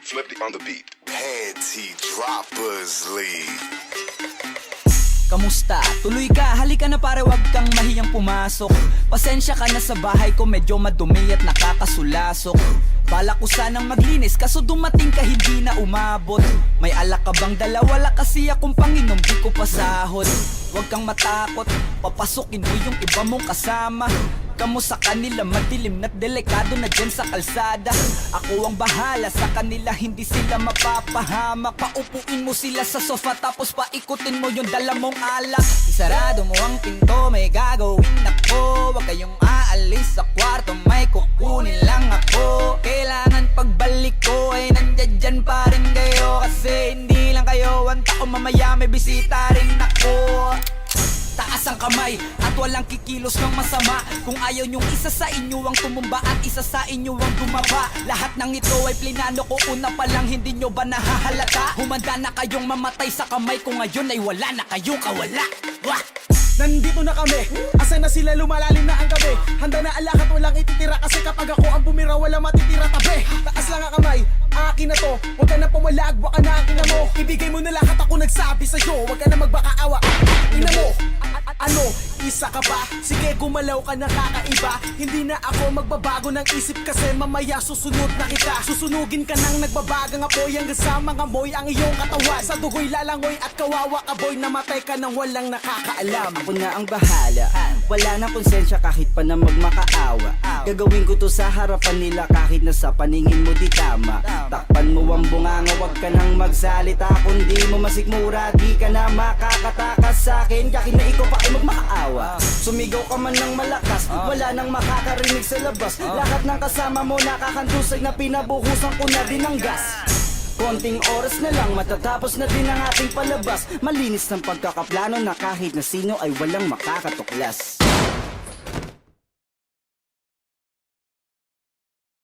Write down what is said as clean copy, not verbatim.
Flipped on the beat. Panty Droppers League. Kamusta? Tuloy ka, halika na pare, wag kang mahiyang pumasok. Pasensya ka na sa bahay ko, medyo madumi at nakakasulasok. Balak ko sanang maglinis, kaso dumating ka hindi na umabot. May alak ka bang dala? Wala kasi akong panginom, di ko pasahod. Wag kang matakot, papasukin mo yung iba mong kasama. Kamo sa kanila, madilim na't delikado na dyan sa kalsada. Ako ang bahala sa kanila, hindi sila mapapahamak. Paupuin mo sila sa sofa, tapos paikutin mo yung dala mong alak. Isarado mo ang pinto, may gagawin ako. Huwag kayong aalis sa kwarto, may kukunin lang ako. Kailangan pagbalik ko ay nandyan dyan pa rin kayo. Kasi hindi lang kayo ang tao, mamaya may bisita rin ako. Taas ang kamay at walang kikilos ng masama. Kung ayaw nyong isa sa inyo ang tumumba at isa sa inyo ang tumaba. Lahat ng ito ay plinano ko una pa lang, hindi nyo ba nahahalata? Humanda na kayong mamatay sa kamay ko, ngayon ay wala na kayong kawala. Wah! Nandito na kami, asan na sila, lumalalim na ang gabi. Handa na ang lahat, walang ititira. Kasi kapag ako ang bumira, wala matitira tabi. Taas lang ang kamay, akin na to. Huwag ka na pumalag, baka na akin na mo. Ibigay mo na lahat, ako nagsabi sa'yo. Huwag ka na magbakaawa, ina mo. Ano, isa ka ba? Sige, gumalaw ka na kakaiba. Hindi na ako magbabago ng isip, kasi mamaya susunod na kita. Susunugin ka ng nagbabagang apoy, hanggang sa mga moy ang iyong katawan. Sa dugoy lalangoy at kawawa ka boy, namatay ka nang walang nakakaalam. Ako na ang bahala, wala na konsensya kahit pa na magmakaawa. Gagawin ko to sa harapan nila kahit na sa paningin mo di tama. Takpan mo ang bunganga, wag ka nang magsalita. Kung di mo masikmura, di ka na makakatakas sa akin. Kahit na ikaw pa ay magmakaawa. Sumigaw ka man ng malakas, wala nang makakarinig sa labas. Lahat ng kasama mo nakakantusay na pinabuhusan ko na din ng gas. Konting oras na lang, matatapos na din ang ating palabas. Malinis ng pagkakaplano na kahit na sino ay walang makakatuklas.